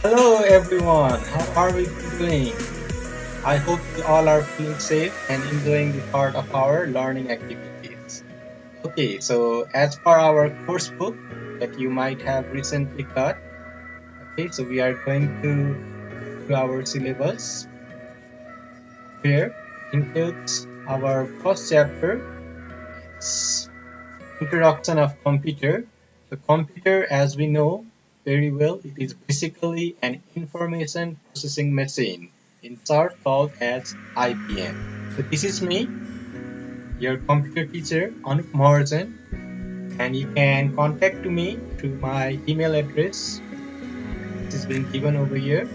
Hello everyone, how are we doing? I hope you all are feeling safe and enjoying the part of our learning activities. Okay, so as per our course book that you might have recently got, okay, so we are going to do our syllabus where includes our first chapter, it's introduction of computer. The computer, as we know very well, it is basically an information processing machine, in short called as IPM. So this is me, your computer teacher, Anup Mahajan, and you can contact to me through my email address, which is being given over here,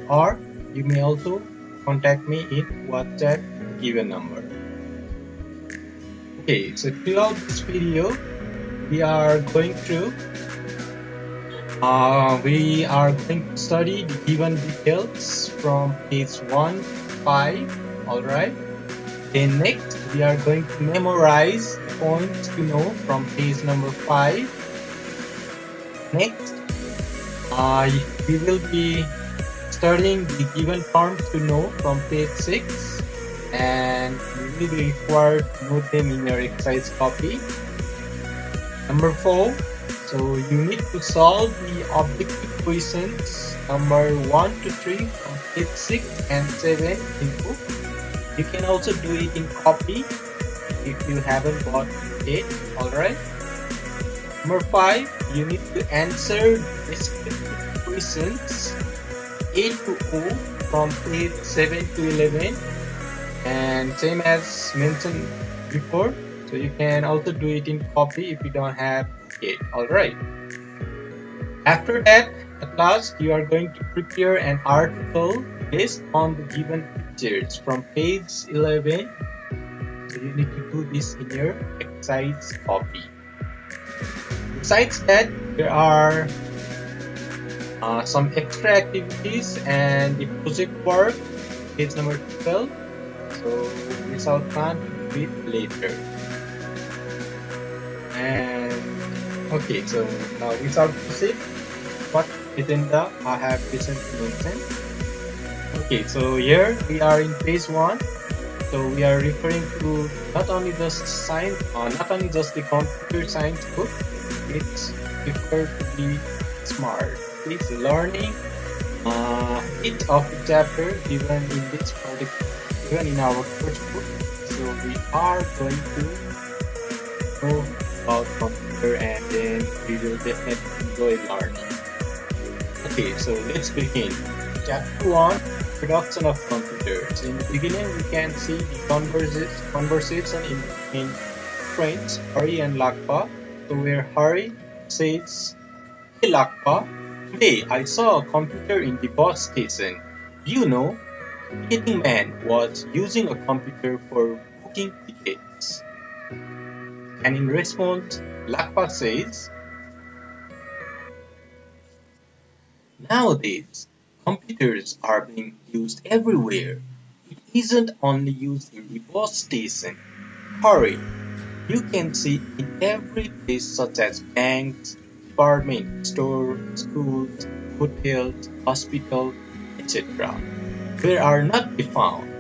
or you may also contact me in WhatsApp given number. Okay, so throughout this video, we are going through we are going to study the given details from page 1 to 5, alright. Then next we are going to memorize points to know from page number 5. Next, we will be studying the given terms to know from page 6, and you will be required to note them in your exercise copy. Number 4, so you need to solve the objective questions number 1 to 3 from page 6 and 7 in book. You can also do it in copy if you haven't got it, alright. Number 5, you need to answer descriptive questions A to O from page 7 to 11, and same as mentioned before, so you can also do it in copy if you don't have it, alright. After that, at last, you are going to prepare an article based on the given pictures from page 11. So you need to do this in your exercise copy. Besides that, there are some extra activities and the project work, page number 12. So Miss Alkan will do it later. And okay, so now without proceed, what agenda I have recently mentioned. Okay, so here we are in phase 1. So we are referring to not only just science, not only just the computer science book. It's referred to be smart. It's learning each of the chapter given in this particular, given in our course book. So we are going to know about computer, and then we will definitely enjoy learning. Okay, so let's begin. Chapter 1, Introduction of Computers. In the beginning, we can see the conversation in French, Hari and Lakpa. So where Hari says, "Hey Lakpa, today I saw a computer in the bus station. You know, the ticketing man was using a computer for booking tickets." And in response, Lakpa says, "Nowadays, computers are being used everywhere. It isn't only used in the bus station. Hurry, you can see in every place such as banks, department stores, schools, hotels, hospitals, etc. where are not be found.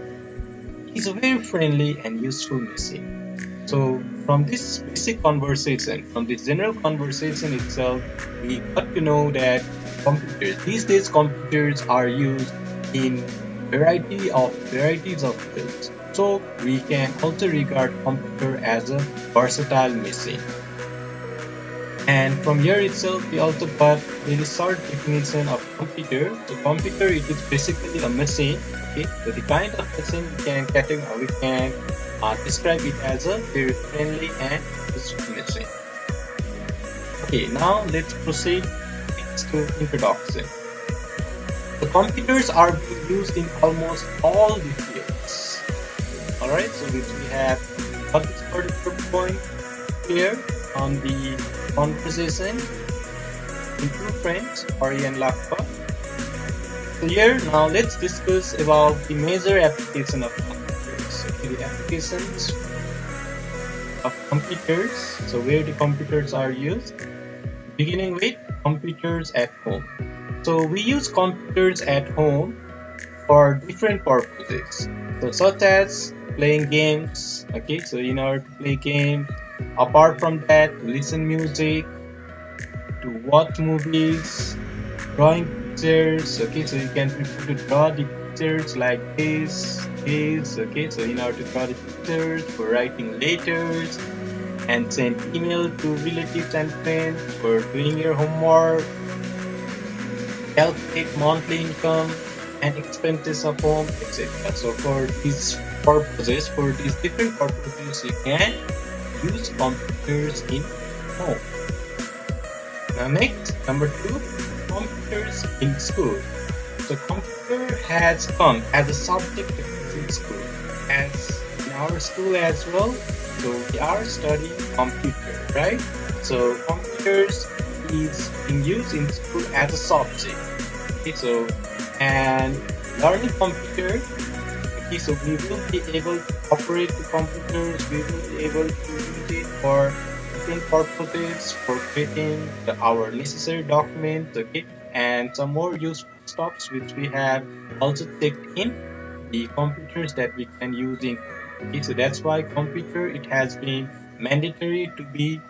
It is a very friendly and useful machine." So from this basic conversation, from this general conversation itself, we got to know that these days computers are used in varieties of fields. So we can also regard computer as a versatile machine. And from here itself, we also got a short definition of computer. So computer, it is basically a machine. Okay, so the kind of machine we can describe it as a very friendly and useful machine. Okay, now let's proceed to introduction. The computers are being used in almost all the fields. Alright, so we have got this particular point here on the conversation in two friends, Hari and Lakpa. So here now let's discuss about the major application of computers. So the applications of computers, so where the computers are used, beginning with computers at home. So we use computers at home for different purposes. So such as playing games. Okay, so in order to play games, apart from that, to listen music, to watch movies, drawing pictures. Okay, so you can prefer to draw the pictures like this. Okay, so in order to draw the pictures, for writing letters and send email to relatives and friends, for doing your homework, calculate monthly income and expenses of home, etc. So for these purposes, for these different purposes, you can use computers in home. Now next, number 2, computers in school. So computer has come as a subject in school, as in our school as well. So we are studying computer, right? So computers is being used in school as a subject. Okay, so and learning computer. Okay, so we will be able to operate the computers. We will be able to use it for different purposes, for creating our necessary documents. Okay, and some more useful stuffs which we have also checked in the computers that we can use in. Okay, so that's why computer, it has been mandatory to be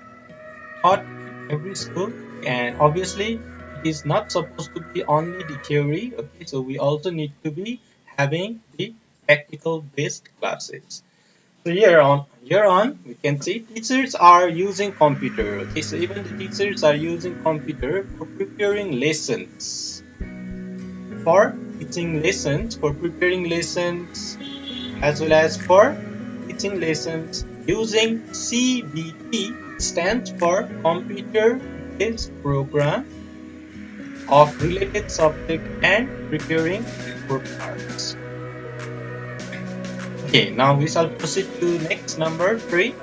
taught in every school, and obviously it is not supposed to be only the theory. Okay, so we also need to be having the practical based classes. So here on we can see teachers are using computer. Okay, so even the teachers are using computer for preparing lessons, for teaching lessons, for preparing lessons, as well as for teaching lessons using CBT, stands for Computer Based Program of related subject and preparing report cards. Okay, now we shall proceed to next, number 3,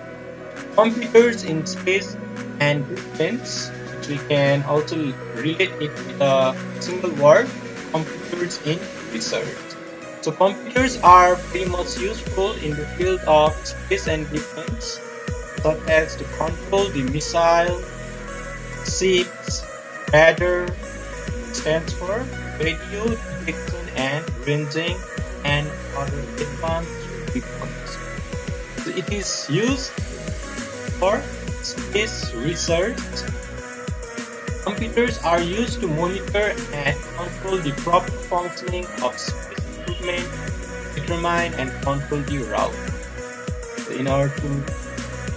computers in space and defense, which we can also relate it with a single word, computers in research. So computers are pretty much useful in the field of space and defense, such as to control the missile, ships, radar, stands for radio detection and ranging, and other advanced weapons. So it is used for space research. Computers are used to monitor and control the proper functioning of space equipment, determine and control the route. So in order to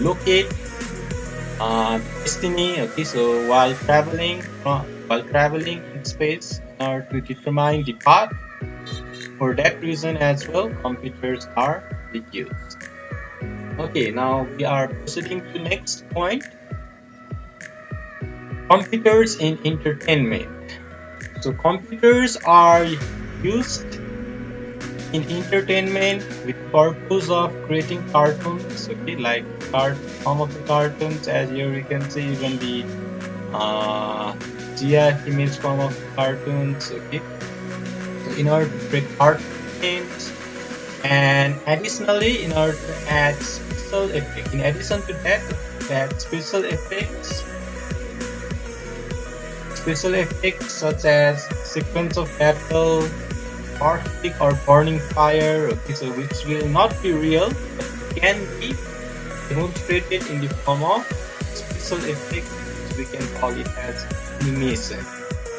locate destiny, okay, so while traveling in space, in order to determine the path, for that reason as well, computers are used. Okay, now we are proceeding to next point. Computers in entertainment. So computers are used in entertainment with purpose of creating cartoons. Okay, like some of the cartoons, as here we can see even the GIF image form of cartoons. Okay, so in order to create cartoons, and additionally in order to add special effects. In addition to that, special effects such as sequence of battle, earthquake or burning fire, okay, so which will not be real but can be demonstrated in the form of special effects, which we can call it as animation.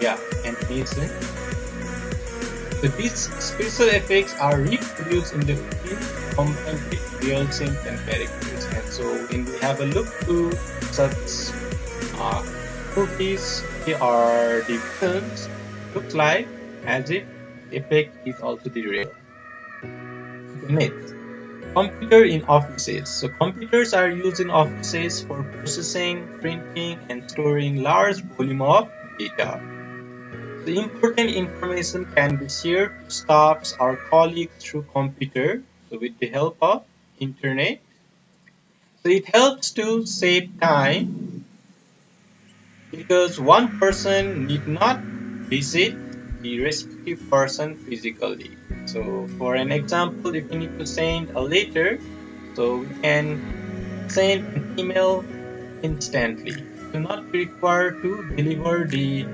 Yeah, animation. So these special effects are reproduced in the film combined with real scenes and characters. And so when we have a look to such movies or the films, looks like as if the effect is also the real. Next, computer in offices. So computers are used in offices for processing, printing, and storing large volume of data. The important information can be shared to staffs or colleagues through computer, so with the help of internet. So it helps to save time because one person need not visit the respective person physically. So for an example, if you need to send a letter, so we can send an email instantly. Do not be required to deliver the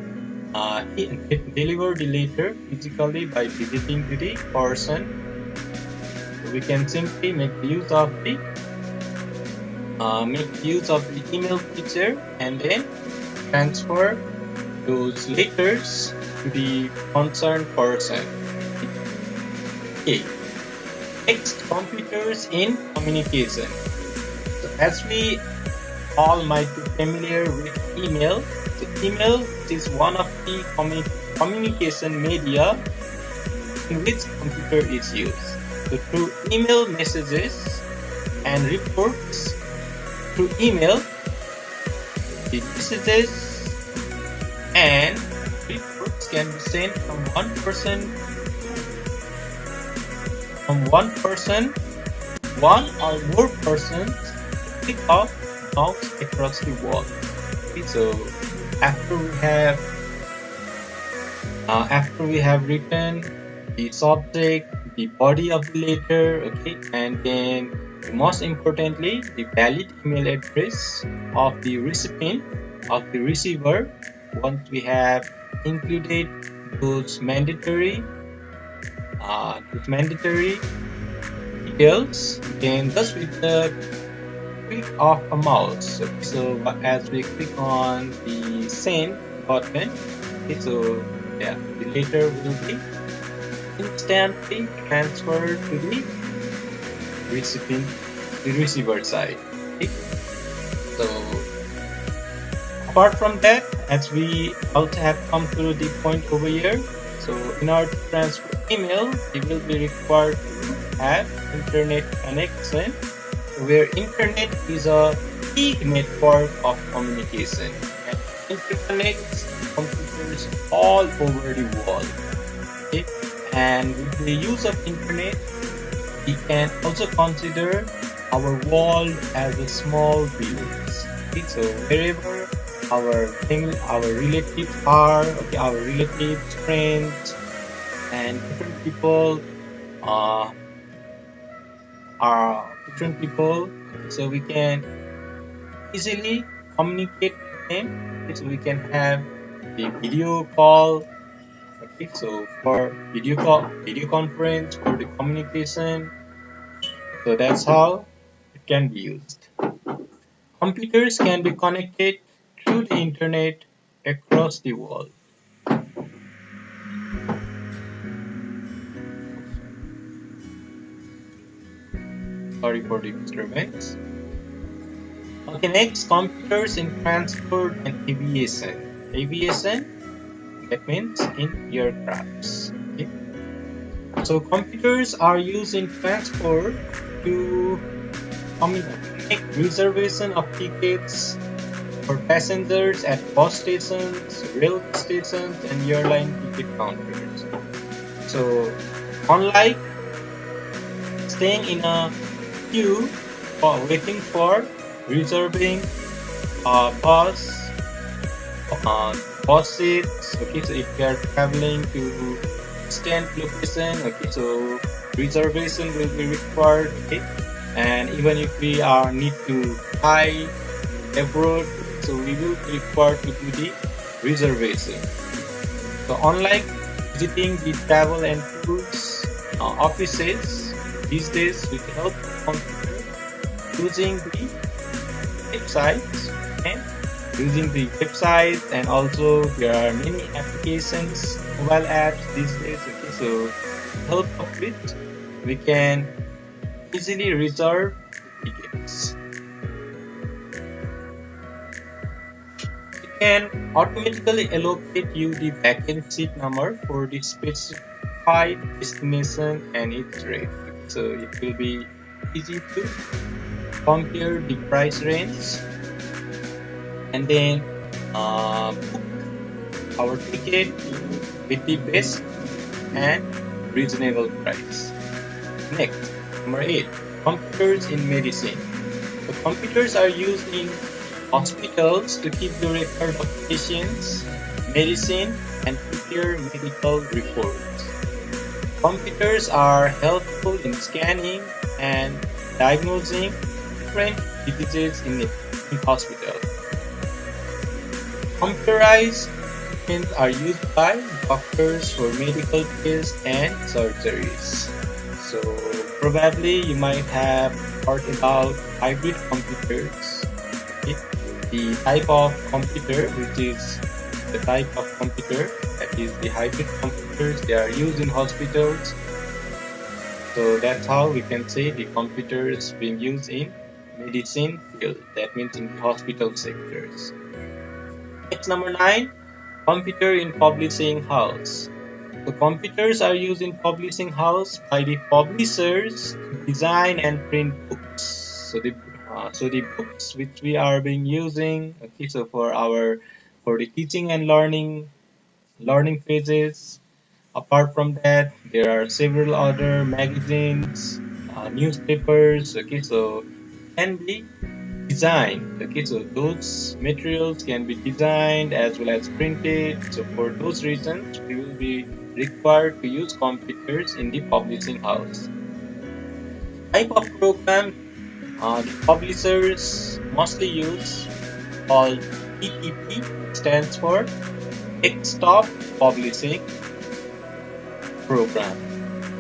deliver the letter physically by visiting to the person. So we can simply make use of the email feature and then transfer those letters to the concerned person. Okay. Next, computers in communication. So as we all might be familiar with email, so email is one of the communication media in which computer is used. So through email messages and reports, through email, the messages and reports can be sent from one person, one or more persons, click of mouse across the world. Okay, so after we have written the subject, the body of the letter, okay, and then most importantly the valid email address of the recipient, of the receiver. Once we have included those mandatory details, then just with the click of a mouse, okay, so as we click on the send button, okay, so yeah, the letter will be instantly transferred to the receiver side. Okay? So apart from that, as we also have come to the point over here, so in order to transfer email, we will be required to have internet connection, where internet is a key network of communication and interconnects computers all over the world. Okay? And with the use of internet, we can also consider our world as a small village. Okay? So wherever our relatives are, okay, our relatives, friends, and different people are different people, so we can easily communicate with them. Okay, so we can have the video call. Okay, so for video conference, for the communication. So that's how it can be used. Computers can be connected through the internet across the world. Sorry for the disturbance. Okay, next, computers in transport and aviation. Aviation, that means in aircrafts. Okay? So computers are used in transport to make reservation of tickets for passengers at bus stations, railway stations, and airline ticket counters. So unlike staying in a queue or waiting for reserving bus seats, okay, so if you are traveling to distant location, okay, so reservation will be required, okay, and even if we need to fly abroad, so we will be required to do the reservation. So unlike visiting the travel and tours offices these days with the help of computer, using the websites and also there are many applications, mobile apps these days, okay, so with help of it we can easily reserve tickets. It can automatically allocate you the vacant seat number for the specified destination and its rate. So it will be easy to compare the price range and then book our ticket with the best and reasonable price. Next, number 8, computers in medicine. So computers are used in hospitals to keep the record of patients, medicine, and prepare medical reports. Computers are helpful in scanning and diagnosing different diseases in hospital. Computerized machines are used by doctors for medical tests and surgeries. So probably you might have heard about hybrid computers. Okay? The type of computer which is the type of computer that is the hybrid computers, they are used in hospitals. So that's how we can say the computers being used in medicine field, that means in the hospital sectors. Next, number 9, computer in publishing house. So computers are used in publishing house by the publishers to design and print books. So the books which we are being using, okay, so for the teaching and learning pages. Apart from that, there are several other magazines, newspapers. Okay, so can be designed. Okay, so those materials can be designed as well as printed. So for those reasons, we will be required to use computers in the publishing house. Type of program the publishers mostly use called TTP, stands for Desktop Publishing Program.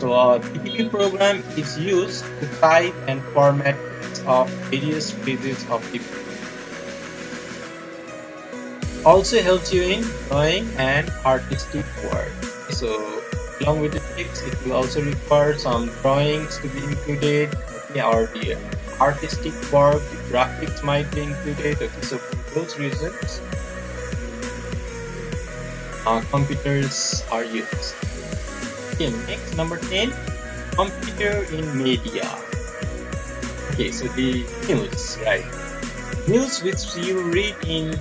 So a TTP program is used to type and format of various pages of the book. Also helps you in drawing and artistic work. So along with the text, it will also require some drawings to be included, okay, or the artistic work, the graphics might be included. Okay, so for those reasons, computers are used. Okay, next, number 10, computer in media. Okay, so the news, right? News which you read in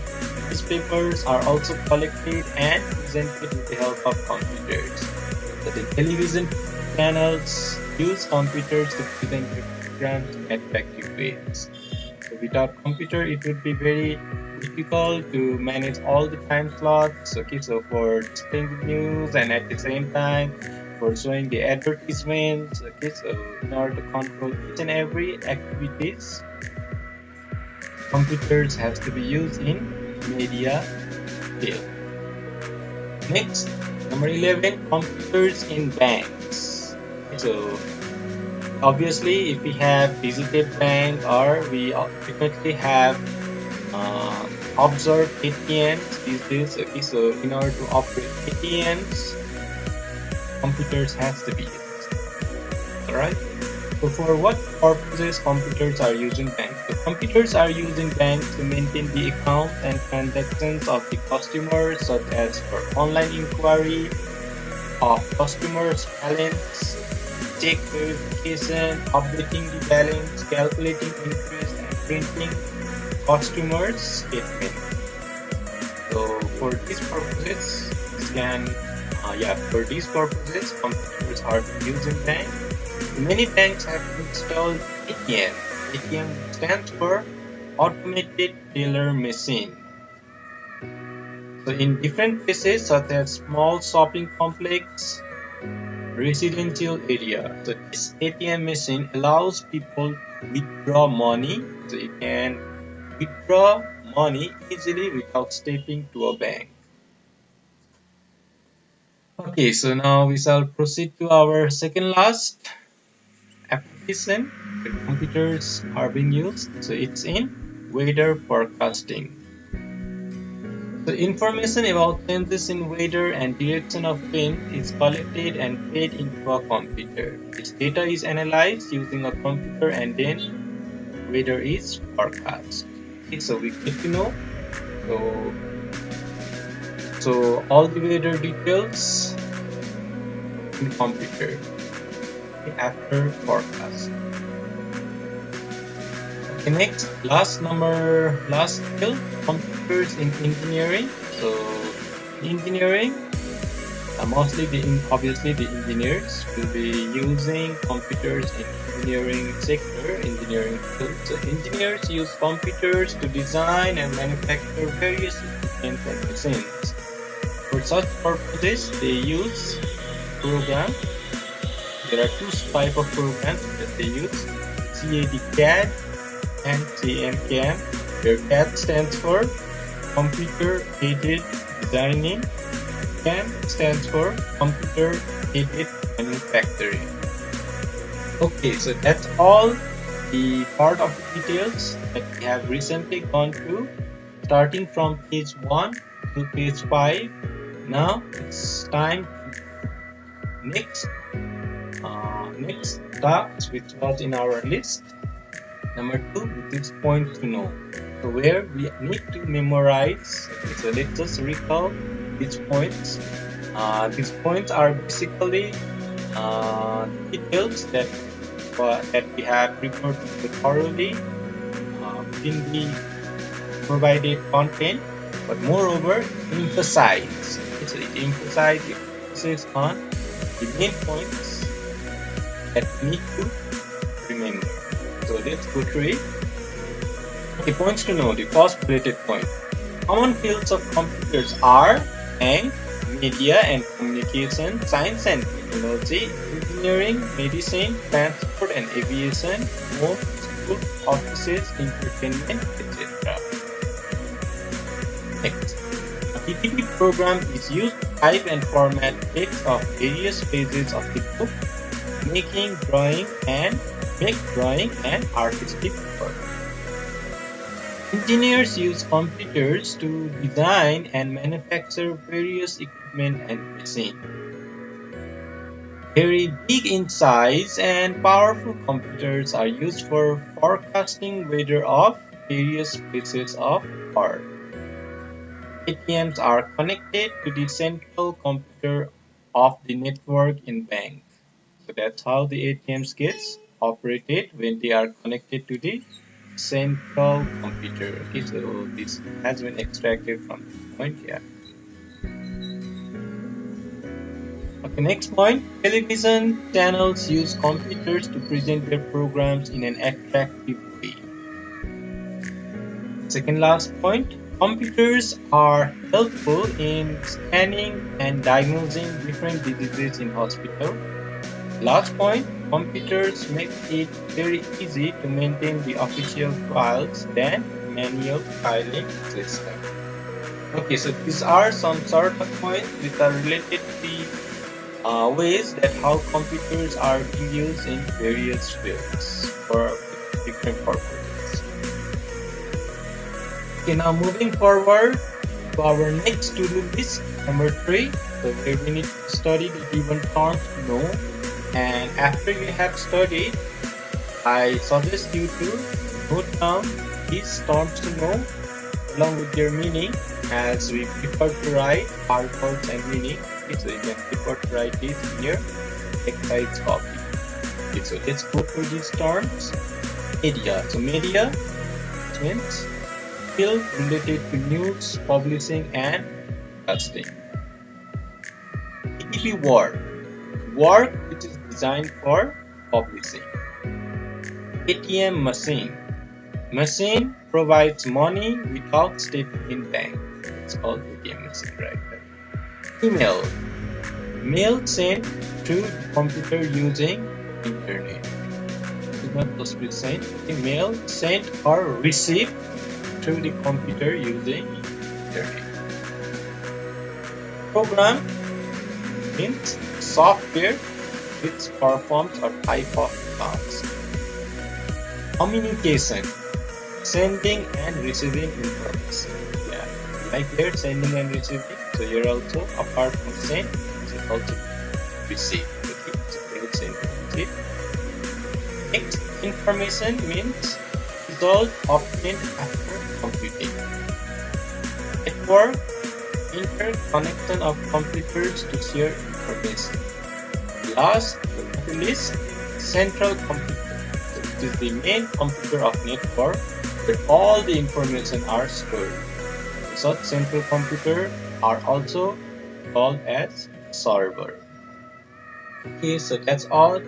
newspapers are also collected and presented with the help of computers. So the television channels use computers to present their programs in effective ways. So without computer, it would be very difficult to manage all the time slots. Okay, so for displaying the news and at the same time for showing the advertisements. Okay, so in order to control each and every activities, computers has to be used in media field. Next, number 11, computers in banks. Okay, so obviously, if we have visited bank or we frequently have observed ATMs these days. Okay, so in order to operate ATMs, computers has to be used. Alright. So for what purposes computers are used in banks? So computers are used in banks to maintain the account and transactions of the customers, such as for online inquiry of customers' balance, check verification, updating the balance, calculating interest, and printing customers' statement. So for these purposes, computers are used in banks. Many banks have installed ATM. ATM stands for Automated Teller Machine. So in different places, such as small shopping complex, residential area, so this ATM machine allows people to withdraw money. So you can withdraw money easily without stepping to a bank. Okay, so now we shall proceed to our second last application where computers are being used. So it's in weather forecasting. So information about changes in weather and direction of wind is collected and fed into a computer. This data is analyzed using a computer and then weather is forecast. Okay, so we get to know. So all the weather details in the computer after forecast. Okay, next, last skill, computers in engineering. So engineering, obviously the engineers will be using computers in engineering sector, engineering field. So engineers use computers to design and manufacture various equipment and machines. For such purposes, they use program. There are two types of programs that they use: CAD and CAM. Where CAD stands for Computer Aided Designing CAM stands for Computer Aided Manufacturing. Okay, so that's all the part of the details that we have recently gone through, starting from page 1 to page 5. Now it's time to next task, which was in our list. Number 2, which is points to know. So where we need to memorize. Okay, so let's just recall these points. These points are basically details that we have prepared thoroughly in the provided content, but moreover emphasize. So it emphasizes on the main points that we need to remember. So let's go through it. The points to know, the first related point. Common fields of computers are bank, media and communication, science and technology, engineering, medicine, transport and aviation, home, school, offices, entertainment, etc. Next, a PPT program is used to type and format text of various phases of the book, making drawing and artistic work. Engineers use computers to design and manufacture various equipment and machines. Very big in size and powerful computers are used for forecasting weather of various places of Earth. ATMs are connected to the central computer of the network in bank. So that's how the ATMs gets operated when they are connected to the central computer. Okay, so this has been extracted from this point here. Okay, next point. Television channels use computers to present their programs in an attractive way. Second last point. Computers are helpful in scanning and diagnosing different diseases in hospital. Last point, computers make it very easy to maintain the official files than manual filing system. Okay, so these are some sort of points which are related to the ways that how computers are being used in various fields for different purposes. Okay, now moving forward to our next to-do list, number 3. So where we need to study the given terms to know. And after you have studied, I suggest you to note down these terms to know along with their meaning, as we prefer to write hard words and meaning. Okay, so you can prefer to write this in your exercise copy. Okay, so let's go through these terms. Media. So media means field related to news, publishing and broadcasting. PPT work which is designed for publishing. ATM machine provides money without stepping in bank. It's called ATM machine right there. Mail sent through the computer using internet. It's not just be sent. Mail sent or received through the computer using internet. Program means software which performs a type of task. Communication, sending and receiving information. Yeah, like here, sending and receiving. So here also, apart from send, you also receive. Okay, so they will send and receive. Next, information means result obtained after computing. Network, interconnection of computers to share information. Last but not least, central computer. So it is the main computer of network where all the information are stored. Such central computer are also called as server. Okay, so that's all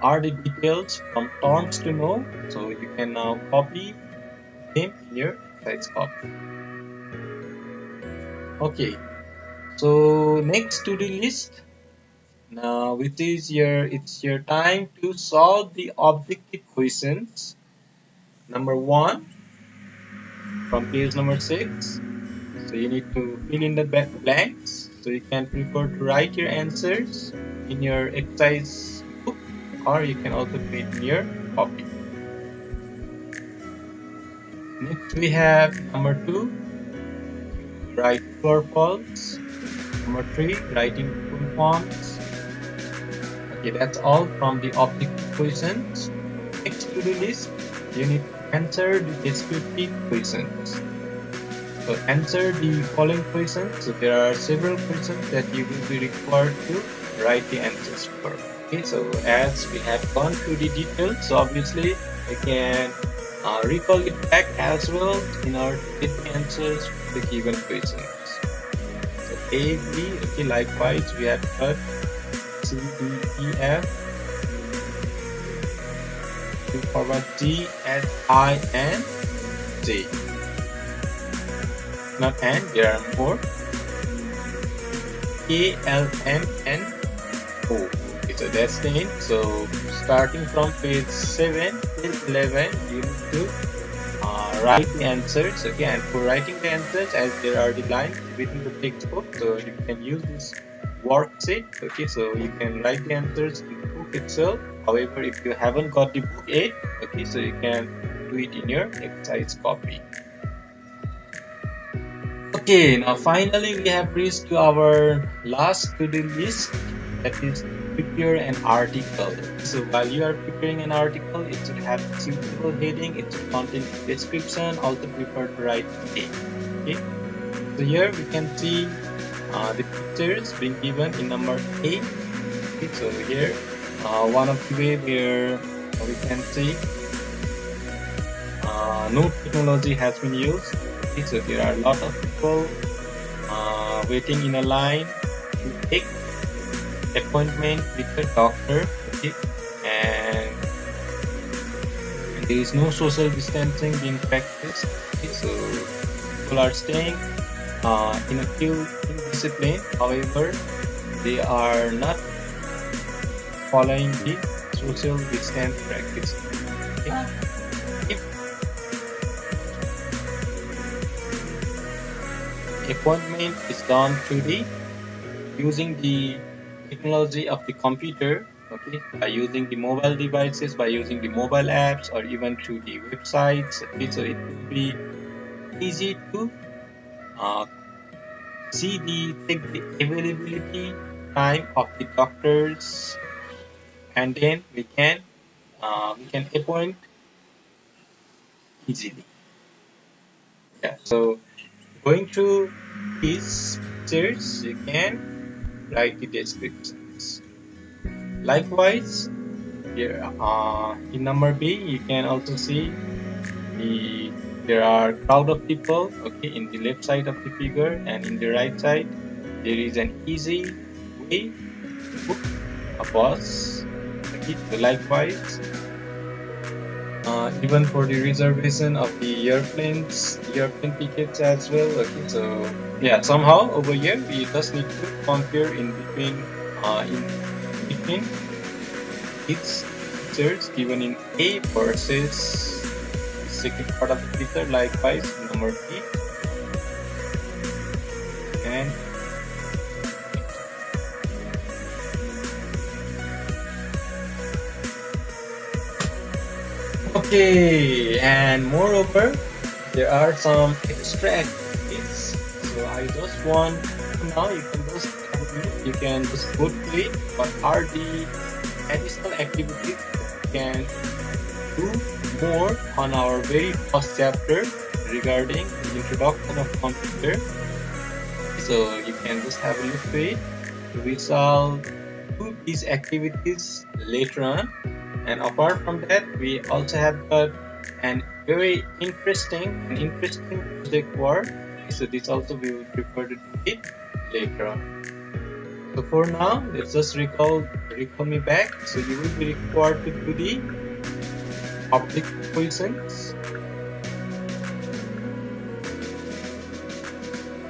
are the details from terms to know. So you can now copy them in your exercise copy. Okay, so next to the list. Now it's your time to solve the objective questions. Number 1 from page number 6. So you need to fill in the blanks. So you can prefer to write your answers in your exercise book, or you can also do it in your copy. Next we have number 2, write true or false. Number 3, writing full forms. Okay, that's all from the objective questions. Next to-do list, you need to answer the descriptive questions. So answer the following questions. So there are several questions that you will be required to write the answers for. Okay, so as we have gone through the details, so obviously you can recall it back as well in order to get the answers for the given questions. So A, B, okay, likewise we have got C, D, E, F, to forward G, H, I, and J. Not and, there are more. K, L, M, N, O. Okay, so that's the end. So starting from page 7 till 11, you need to write the answers. Okay, and for writing the answers, as there are the lines within the textbook, so you can use this worksheet. Okay, so you can write the answers in the book itself. However, if you haven't got the book yet, okay, so you can do it in your exercise copy. Okay, now finally we have reached to our last to-do list, that is prepare an article. So while you are preparing an article, it should have a suitable heading, it should contain description, also prepare to write it. Okay, so here we can see the pictures being given in number 8. Okay, so here one of the way where we can see no technology has been used. Okay, so there are a lot of people waiting in a line to take appointment with the doctor. Okay, and there is no social distancing being practiced. Okay, so people are staying in a few discipline. However, they are not following the social distance practice. Okay. Appointment is done through the using the technology of the computer, okay, by using the mobile devices, by using the mobile apps, or even through the websites. Okay, so it will be easy to check the availability time of the doctors, and then we can appoint easily. Yeah, so going through these pictures, you can write the descriptions. Likewise, here in number B, you can also see there are crowd of people. Okay, in the left side of the figure, and in the right side, there is an easy way to book a bus. Okay, so likewise, even for the reservation of the airplane tickets as well. Okay, so yeah, somehow over here we just need to compare in between its pictures given in A versus second part of the picture. Likewise, number B and okay, and moreover, there are some extra activities. So I just want now you can just go to it. What are the additional activities we can do more on our very first chapter regarding the introduction of computer? So you can just have a look to it. We shall do these activities later on. And apart from that, we also have got an very interesting project work. So this also we will prefer to do it later on. So for now, let's just recall me back. So you will be required to do the objective questions.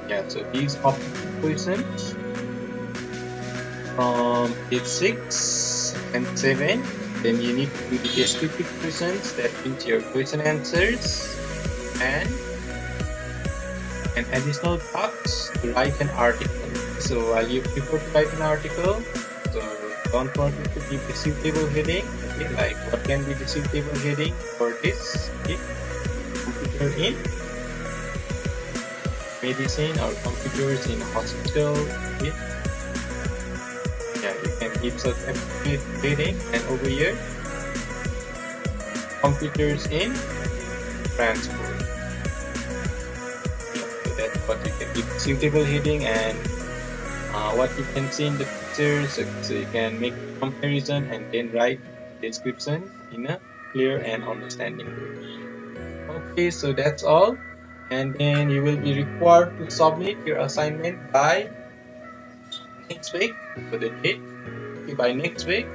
Yeah, so these objective questions from page 6 and 7. Then you need to do the descriptive questions, that means your question answers, and an additional box to write an article. So while you prefer to write an article, so don't forget to give the suitable heading. Okay, like what can be the suitable heading for this? Okay, computer in medicine or computers in hospital. Okay, yeah, you can give such a heading, and over here, computers in transport. So that's what you can give suitable heading, and what you can see in the pictures. So you can make comparison and then write description in a clear and understanding way. Okay, so that's all, and then you will be required to submit your assignment by next week. So the date, okay, by next week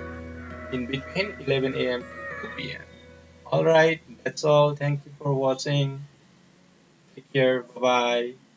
in between 11 a.m. to 2 p.m. Alright, that's all. Thank you for watching. Take care. Bye bye.